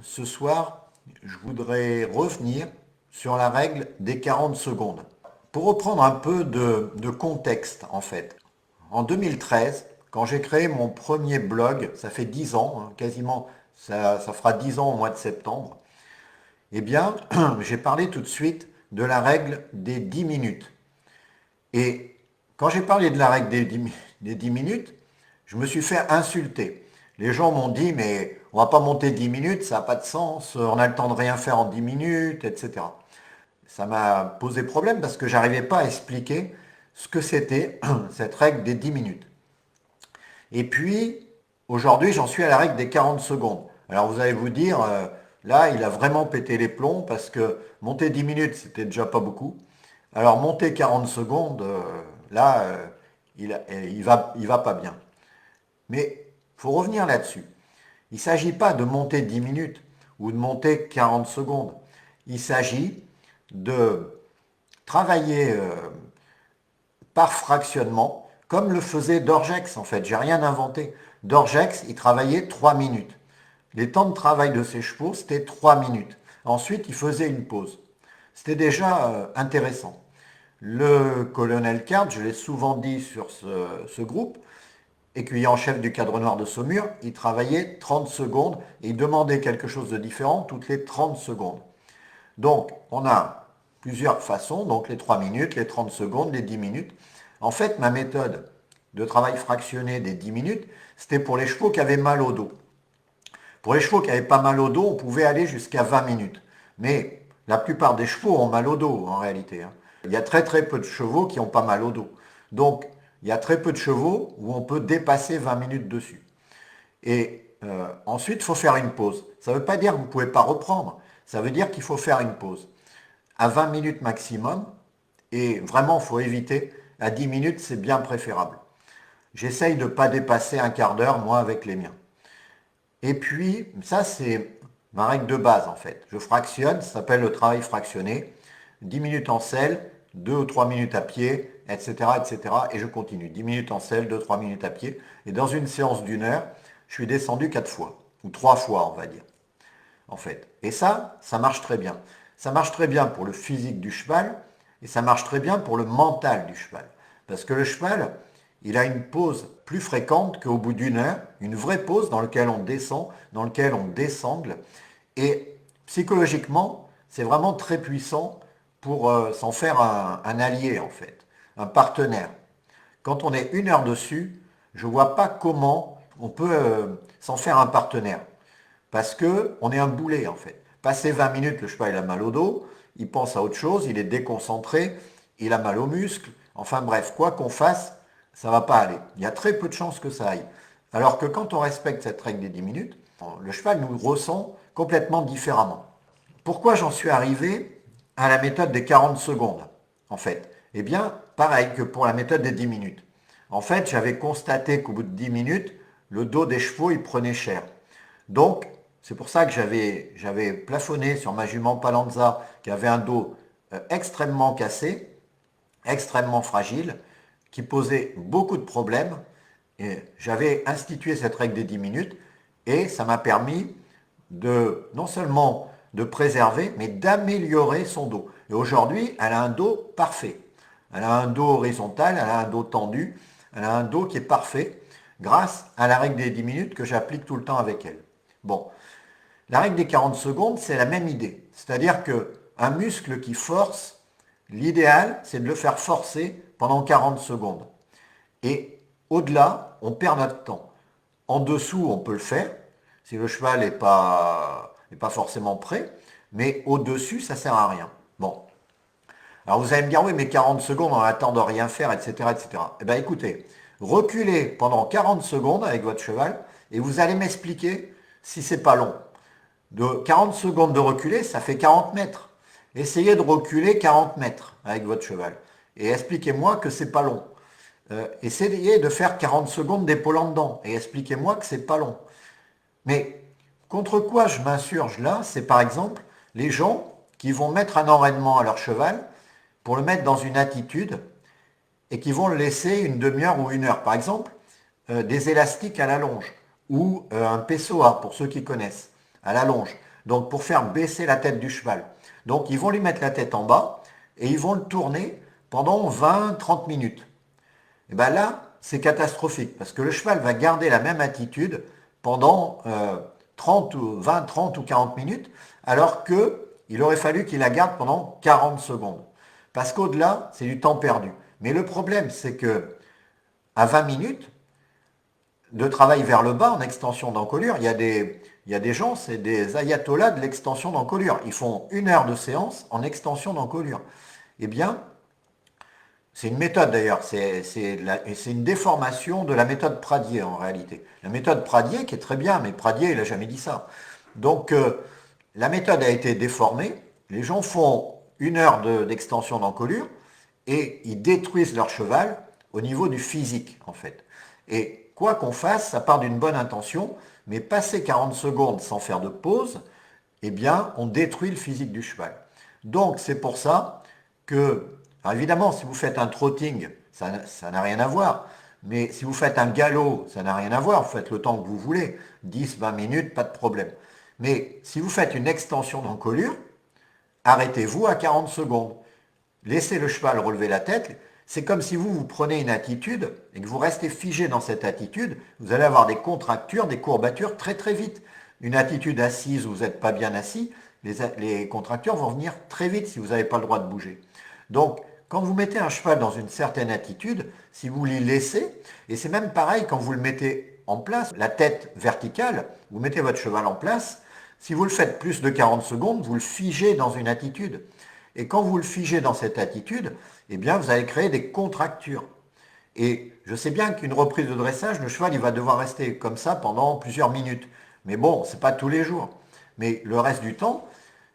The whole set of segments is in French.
ce soir, je voudrais revenir sur la règle des 40 secondes. Pour reprendre un peu de contexte, en fait. En 2013, quand j'ai créé mon premier blog, ça fait 10 ans, hein, quasiment, ça fera 10 ans au mois de septembre, eh bien, j'ai parlé tout de suite de la règle des 10 minutes. Et quand j'ai parlé de la règle des 10 minutes, je me suis fait insulter. Les gens m'ont dit, mais on va pas monter 10 minutes, ça n'a pas de sens, on a le temps de rien faire en 10 minutes, etc. Ça m'a posé problème parce que j'arrivais pas à expliquer ce que c'était cette règle des 10 minutes. Et puis, aujourd'hui, j'en suis à la règle des 40 secondes. Alors vous allez vous dire, là, il a vraiment pété les plombs parce que monter 10 minutes, c'était déjà pas beaucoup. Alors monter 40 secondes, là, il va pas bien. Mais il faut revenir là-dessus. Il ne s'agit pas de monter 10 minutes ou de monter 40 secondes. Il s'agit de travailler par fractionnement, comme le faisait Dorgex en fait. J'ai rien inventé. Dorgex, il travaillait 3 minutes. Les temps de travail de ses chevaux, c'était 3 minutes. Ensuite, il faisait une pause. C'était déjà intéressant. Le colonel Card, je l'ai souvent dit sur ce groupe, écuyer en chef du cadre noir de Saumur, il travaillait 30 secondes et il demandait quelque chose de différent toutes les 30 secondes. Donc, on a plusieurs façons, donc les 3 minutes, les 30 secondes, les 10 minutes. En fait, ma méthode de travail fractionné des 10 minutes, c'était pour les chevaux qui avaient mal au dos. Pour les chevaux qui n'avaient pas mal au dos, on pouvait aller jusqu'à 20 minutes. Mais la plupart des chevaux ont mal au dos en réalité, hein. Il y a très très peu de chevaux qui n'ont pas mal au dos. Donc, il y a très peu de chevaux où on peut dépasser 20 minutes dessus. Et ensuite, il faut faire une pause. Ça ne veut pas dire que vous ne pouvez pas reprendre. Ça veut dire qu'il faut faire une pause à 20 minutes maximum. Et vraiment, il faut éviter. À 10 minutes, c'est bien préférable. J'essaye de ne pas dépasser un quart d'heure, moi, avec les miens. Et puis, ça, c'est ma règle de base, en fait. Je fractionne, ça s'appelle le travail fractionné. 10 minutes en selle, 2 ou 3 minutes à pied, etc., etc. Et je continue. 10 minutes en selle, 2 ou 3 minutes à pied. Et dans une séance d'une heure, je suis descendu 4 fois. Ou 3 fois, on va dire. En fait. Et ça marche très bien. Ça marche très bien pour le physique du cheval et ça marche très bien pour le mental du cheval. Parce que le cheval, il a une pause plus fréquente qu'au bout d'une heure, une vraie pause dans laquelle on descend, dans laquelle on désangle. Et psychologiquement, c'est vraiment très puissant pour s'en faire un allié, en fait, un partenaire. Quand on est une heure dessus, je ne vois pas comment on peut s'en faire un partenaire. Parce que on est un boulet en fait. Passé 20 minutes, le cheval il a mal au dos, il pense à autre chose, il est déconcentré, il a mal aux muscles. Enfin bref, quoi qu'on fasse, ça ne va pas aller. Il y a très peu de chances que ça aille. Alors que quand on respecte cette règle des 10 minutes, le cheval nous ressent complètement différemment. Pourquoi j'en suis arrivé à la méthode des 40 secondes en fait? Eh bien, pareil que pour la méthode des 10 minutes. En fait, j'avais constaté qu'au bout de 10 minutes, le dos des chevaux, il prenait cher. Donc, c'est pour ça que j'avais plafonné sur ma jument Palanza qui avait un dos extrêmement cassé, extrêmement fragile, qui posait beaucoup de problèmes. Et j'avais institué cette règle des 10 minutes et ça m'a permis de non seulement de préserver, mais d'améliorer son dos. Et aujourd'hui, elle a un dos parfait. Elle a un dos horizontal, elle a un dos tendu, elle a un dos qui est parfait grâce à la règle des 10 minutes que j'applique tout le temps avec elle. Bon, la règle des 40 secondes, c'est la même idée. C'est-à-dire qu'un muscle qui force, l'idéal, c'est de le faire forcer pendant 40 secondes. Et au-delà, on perd notre temps. En dessous, on peut le faire, si le cheval n'est pas forcément prêt, mais au-dessus, ça ne sert à rien. Bon. Alors vous allez me dire, oui, mais 40 secondes, on attend de rien faire, etc., etc. Eh bien écoutez, reculez pendant 40 secondes avec votre cheval et vous allez m'expliquer si c'est pas long. De 40 secondes de reculer, ça fait 40 mètres. Essayez de reculer 40 mètres avec votre cheval. Et expliquez-moi que c'est pas long. Essayez de faire 40 secondes d'épaule en dedans. Et expliquez-moi que c'est pas long. Mais contre quoi je m'insurge là, c'est par exemple les gens qui vont mettre un enraînement à leur cheval pour le mettre dans une attitude et qui vont le laisser une demi-heure ou une heure. Par exemple, des élastiques à la longe ou un PSOA pour ceux qui connaissent, à la longe. Donc pour faire baisser la tête du cheval. Donc ils vont lui mettre la tête en bas et ils vont le tourner pendant 20-30 minutes. Et bien là, c'est catastrophique parce que le cheval va garder la même attitude pendant 30 ou 20, 30 ou 40 minutes, alors qu'il aurait fallu qu'il la garde pendant 40 secondes. Parce qu'au-delà, c'est du temps perdu. Mais le problème, c'est que à 20 minutes de travail vers le bas en extension d'encolure, il y a des gens, c'est des ayatollahs de l'extension d'encolure. Ils font 1 heure de séance en extension d'encolure. Eh bien, c'est une méthode d'ailleurs, c'est une déformation de la méthode Pradier en réalité. La méthode Pradier qui est très bien, mais Pradier il n'a jamais dit ça. Donc la méthode a été déformée, les gens font 1 heure d'extension d'encolure et ils détruisent leur cheval au niveau du physique en fait. Et quoi qu'on fasse, ça part d'une bonne intention, mais passer 40 secondes sans faire de pause, eh bien on détruit le physique du cheval. Donc c'est pour ça que, alors évidemment, si vous faites un trotting, ça n'a rien à voir. Mais si vous faites un galop, ça n'a rien à voir. Vous faites le temps que vous voulez. 10, 20 minutes, pas de problème. Mais si vous faites une extension d'encolure, arrêtez-vous à 40 secondes. Laissez le cheval relever la tête. C'est comme si vous prenez une attitude et que vous restez figé dans cette attitude. Vous allez avoir des contractures, des courbatures très très vite. Une attitude assise où vous n'êtes pas bien assis, les contractures vont venir très vite si vous n'avez pas le droit de bouger. Donc, quand vous mettez un cheval dans une certaine attitude, si vous l'y laissez, et c'est même pareil quand vous le mettez en place, la tête verticale, vous mettez votre cheval en place, si vous le faites plus de 40 secondes, vous le figez dans une attitude. Et quand vous le figez dans cette attitude, eh bien, vous allez créer des contractures. Et je sais bien qu'une reprise de dressage, le cheval, il va devoir rester comme ça pendant plusieurs minutes. Mais bon, ce n'est pas tous les jours. Mais le reste du temps,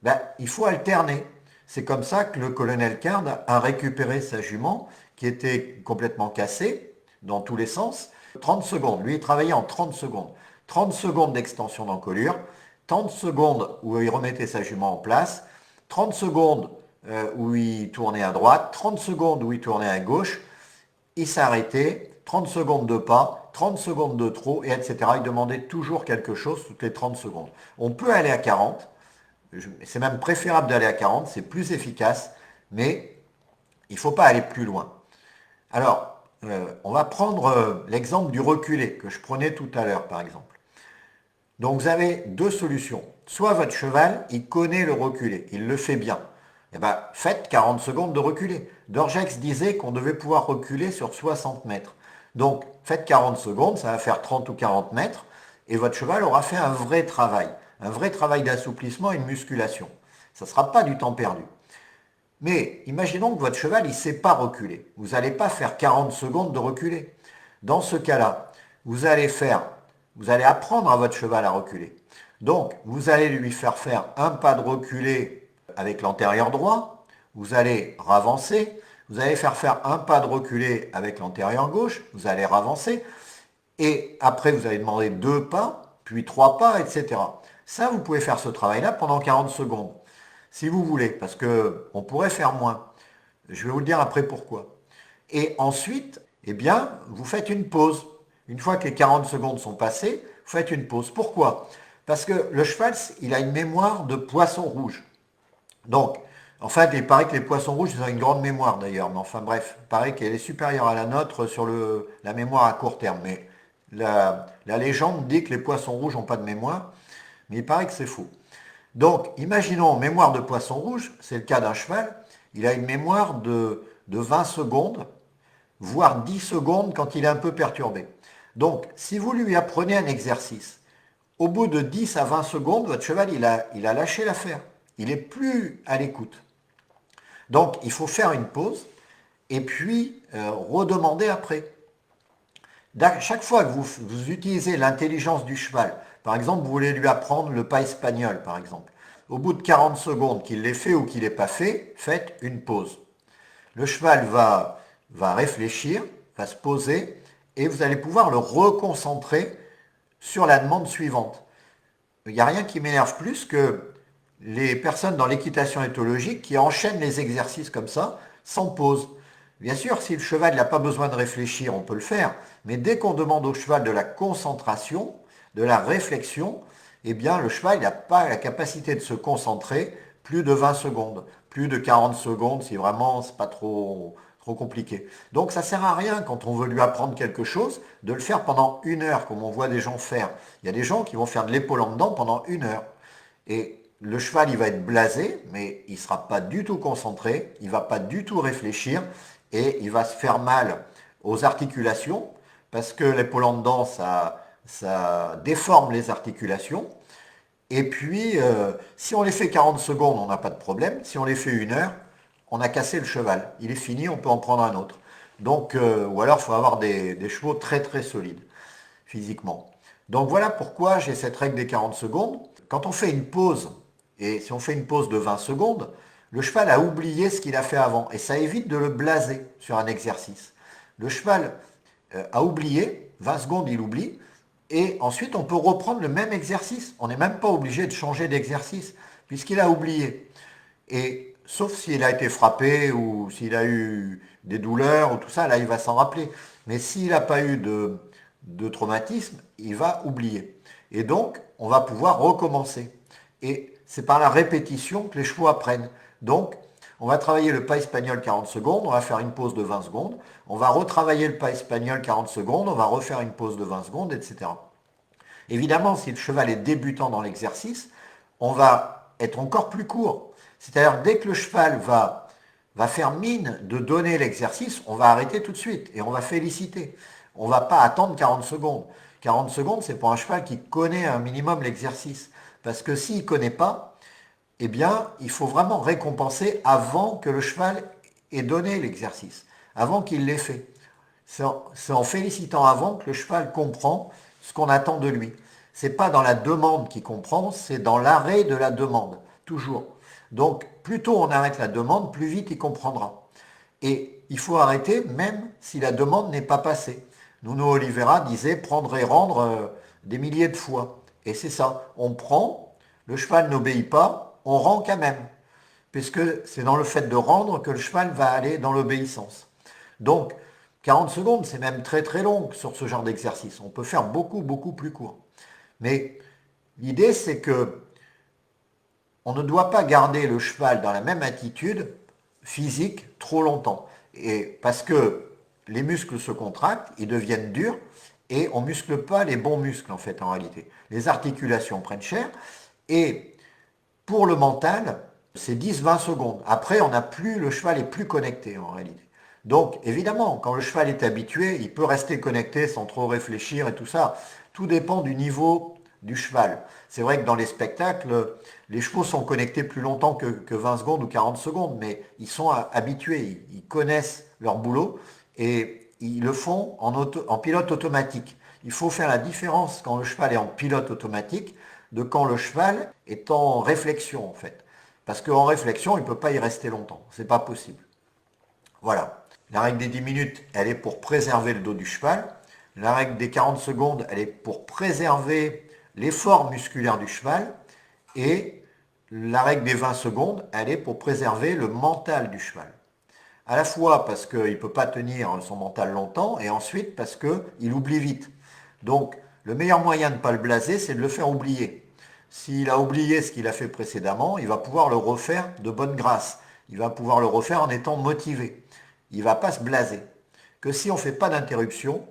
ben, il faut alterner. C'est comme ça que le colonel Card a récupéré sa jument qui était complètement cassée dans tous les sens. 30 secondes. Lui, il travaillait en 30 secondes. 30 secondes d'extension d'encolure, 30 secondes où il remettait sa jument en place, 30 secondes où il tournait à droite, 30 secondes où il tournait à gauche, il s'arrêtait, 30 secondes de pas, 30 secondes de trop, et etc. Il demandait toujours quelque chose toutes les 30 secondes. On peut aller à 40, c'est même préférable d'aller à 40, c'est plus efficace, mais il ne faut pas aller plus loin. Alors, on va prendre l'exemple du reculé que je prenais tout à l'heure, par exemple. Donc vous avez deux solutions. Soit votre cheval, il connaît le reculé, il le fait bien. Eh bien, faites 40 secondes de reculé. Dorgex disait qu'on devait pouvoir reculer sur 60 mètres. Donc, faites 40 secondes, ça va faire 30 ou 40 mètres, et votre cheval aura fait un vrai travail d'assouplissement et de musculation. Ça ne sera pas du temps perdu. Mais imaginons que votre cheval, il ne sait pas reculer. Vous n'allez pas faire 40 secondes de reculer. Dans ce cas-là, vous allez apprendre à votre cheval à reculer. Donc, vous allez lui faire un pas de reculé avec l'antérieur droit, vous allez ravancer, vous allez faire un pas de reculé avec l'antérieur gauche, vous allez ravancer, et après vous allez demander 2 pas, puis 3 pas, etc. Ça, vous pouvez faire ce travail-là pendant 40 secondes, si vous voulez, parce qu'on pourrait faire moins. Je vais vous le dire après pourquoi. Et ensuite, eh bien, vous faites une pause. Une fois que les 40 secondes sont passées, vous faites une pause. Pourquoi? Parce que le cheval, il a une mémoire de poisson rouge. Donc, en fait, il paraît que les poissons rouges, ils ont une grande mémoire d'ailleurs, mais enfin bref, il paraît qu'elle est supérieure à la nôtre sur la mémoire à court terme. Mais la légende dit que les poissons rouges n'ont pas de mémoire, mais il paraît que c'est faux. Donc, imaginons mémoire de poisson rouge, c'est le cas d'un cheval, il a une mémoire de 20 secondes, voire 10 secondes quand il est un peu perturbé. Donc, si vous lui apprenez un exercice, au bout de 10 à 20 secondes, votre cheval, il a lâché l'affaire. Il n'est plus à l'écoute. Donc, il faut faire une pause et puis redemander après. Chaque fois que vous utilisez l'intelligence du cheval, par exemple, vous voulez lui apprendre le pas espagnol, par exemple, au bout de 40 secondes qu'il l'ait fait ou qu'il n'ait pas fait, faites une pause. Le cheval va réfléchir, va se poser, et vous allez pouvoir le reconcentrer sur la demande suivante. Il n'y a rien qui m'énerve plus que les personnes dans l'équitation éthologique qui enchaînent les exercices comme ça, sans pause. Bien sûr, si le cheval n'a pas besoin de réfléchir, on peut le faire, mais dès qu'on demande au cheval de la concentration, de la réflexion, eh bien le cheval n'a pas la capacité de se concentrer plus de 20 secondes, plus de 40 secondes si vraiment c'est pas trop compliqué. Donc ça sert à rien quand on veut lui apprendre quelque chose de le faire pendant 1 heure comme on voit des gens faire. Il y a des gens qui vont faire de l'épaule en dedans pendant 1 heure. Et le cheval, il va être blasé, mais il ne sera pas du tout concentré, il ne va pas du tout réfléchir et il va se faire mal aux articulations parce que l'épaule en dedans, ça déforme les articulations. Et puis, si on les fait 40 secondes, on n'a pas de problème. Si on les fait 1 heure, on a cassé le cheval. Il est fini, on peut en prendre un autre. Donc, ou alors, il faut avoir des chevaux très très solides physiquement. Donc voilà pourquoi j'ai cette règle des 40 secondes. Quand on fait une pause, et si on fait une pause de 20 secondes, le cheval a oublié ce qu'il a fait avant. Et ça évite de le blaser sur un exercice. Le cheval a oublié, 20 secondes il oublie, et ensuite on peut reprendre le même exercice. On n'est même pas obligé de changer d'exercice, puisqu'il a oublié. Et sauf s'il a été frappé ou s'il a eu des douleurs ou tout ça, là il va s'en rappeler. Mais s'il n'a pas eu de traumatisme, il va oublier. Et donc, on va pouvoir recommencer. Et c'est par la répétition que les chevaux apprennent. Donc, on va travailler le pas espagnol 40 secondes, on va faire une pause de 20 secondes, on va retravailler le pas espagnol 40 secondes, on va refaire une pause de 20 secondes, etc. Évidemment, si le cheval est débutant dans l'exercice, on va être encore plus court. C'est-à-dire, dès que le cheval va faire mine de donner l'exercice, on va arrêter tout de suite et on va féliciter. On ne va pas attendre 40 secondes. 40 secondes, c'est pour un cheval qui connaît un minimum l'exercice. Parce que s'il ne connaît pas, eh bien, il faut vraiment récompenser avant que le cheval ait donné l'exercice, avant qu'il l'ait fait. C'est en félicitant avant que le cheval comprend ce qu'on attend de lui. Ce n'est pas dans la demande qu'il comprend, c'est dans l'arrêt de la demande, toujours. Donc, plus tôt on arrête la demande, plus vite il comprendra. Et il faut arrêter même si la demande n'est pas passée. Nuno Oliveira disait prendre et rendre des milliers de fois. Et c'est ça, on prend, le cheval n'obéit pas, on rend quand même. Puisque c'est dans le fait de rendre que le cheval va aller dans l'obéissance. Donc, 40 secondes, c'est même très très long sur ce genre d'exercice. On peut faire beaucoup, beaucoup plus court. Mais l'idée, c'est que on ne doit pas garder le cheval dans la même attitude physique trop longtemps. Et parce que les muscles se contractent, ils deviennent durs, et on ne muscle pas les bons muscles en fait en réalité. Les articulations prennent cher, et pour le mental, c'est 10-20 secondes. Après, on n'a plus, le cheval est plus connecté en réalité. Donc évidemment, quand le cheval est habitué, il peut rester connecté sans trop réfléchir et tout ça. Tout dépend du niveau du cheval. C'est vrai que dans les spectacles, les chevaux sont connectés plus longtemps que 20 secondes ou 40 secondes, mais ils sont habitués, ils connaissent leur boulot et ils le font en pilote automatique. Il faut faire la différence quand le cheval est en pilote automatique de quand le cheval est en réflexion en fait. Parce qu'en réflexion, il ne peut pas y rester longtemps. C'est pas possible. Voilà. La règle des 10 minutes, elle est pour préserver le dos du cheval. La règle des 40 secondes, elle est pour préserver l'effort musculaire du cheval. Et la règle des 20 secondes, elle est pour préserver le mental du cheval. À la fois parce qu'il ne peut pas tenir son mental longtemps, et ensuite parce qu'il oublie vite. Donc, le meilleur moyen de ne pas le blaser, c'est de le faire oublier. S'il a oublié ce qu'il a fait précédemment, il va pouvoir le refaire de bonne grâce. Il va pouvoir le refaire en étant motivé. Il ne va pas se blaser. Que si on ne fait pas d'interruption,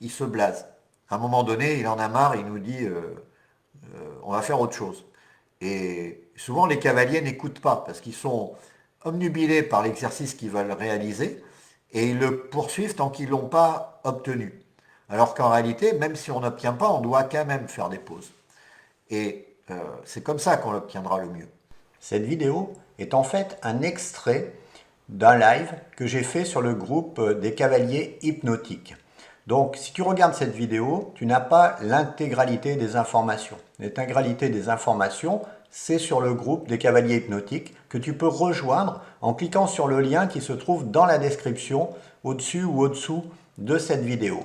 il se blase. À un moment donné, il en a marre, il nous dit on va faire autre chose. Et souvent, les cavaliers n'écoutent pas parce qu'ils sont obnubilés par l'exercice qu'ils veulent réaliser et ils le poursuivent tant qu'ils ne l'ont pas obtenu. Alors qu'en réalité, même si on n'obtient pas, on doit quand même faire des pauses. Et c'est comme ça qu'on l'obtiendra le mieux. Cette vidéo est en fait un extrait d'un live que j'ai fait sur le groupe des cavaliers hypnotiques. Donc, si tu regardes cette vidéo, tu n'as pas l'intégralité des informations. L'intégralité des informations, c'est sur le groupe des cavaliers hypnotiques que tu peux rejoindre en cliquant sur le lien qui se trouve dans la description, au-dessus ou au-dessous de cette vidéo.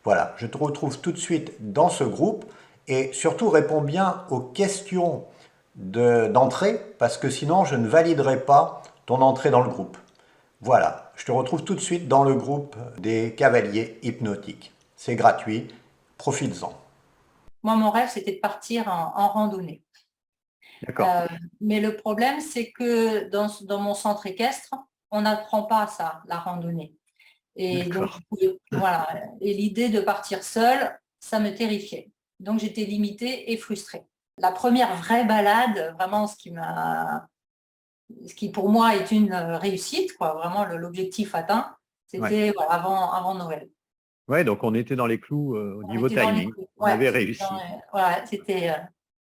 Voilà, je te retrouve tout de suite dans ce groupe et surtout réponds bien aux questions d'entrée parce que sinon je ne validerai pas ton entrée dans le groupe. Voilà, je te retrouve tout de suite dans le groupe des cavaliers hypnotiques. C'est gratuit, profites-en. Moi, mon rêve, c'était de partir en randonnée. D'accord, Mais le problème, c'est que dans mon centre équestre, on n'apprend pas ça, la randonnée. Et donc, d'accord. voilà. Et l'idée de partir seule, ça me terrifiait. Donc, j'étais limitée et frustrée. La première vraie balade, vraiment, ce qui pour moi est une réussite, quoi, vraiment l'objectif atteint, Ouais. c'était voilà, avant Noël. Ouais, donc on était dans les clous au On niveau était dans les timing. clous. On Ouais, avait c'était réussi. voilà, c'était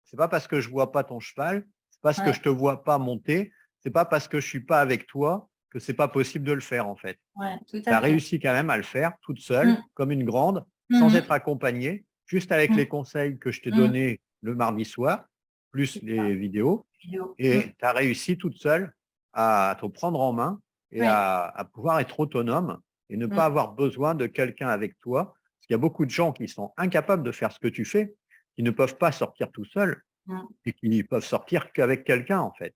C'est pas parce que je vois pas ton cheval, c'est parce que ouais, je te vois pas monter, c'est pas parce que je suis pas avec toi que c'est pas possible de le faire en fait. ouais, tout Tu à as fait. réussi quand même à le faire toute seule, Mm, comme une grande, sans être mhm, accompagnée, juste avec mm, les conseils que je t'ai mm. donnés le mardi soir, plus C'est ça, les vidéos, vidéo. Mm. et tu as réussi toute seule à te prendre en main et Oui. à pouvoir être autonome et ne pas Mm, avoir besoin de quelqu'un avec toi. Parce qu'il y a beaucoup de gens qui sont incapables de faire ce que tu fais, qui ne peuvent pas sortir tout seuls mm. et qui peuvent sortir qu'avec quelqu'un en fait.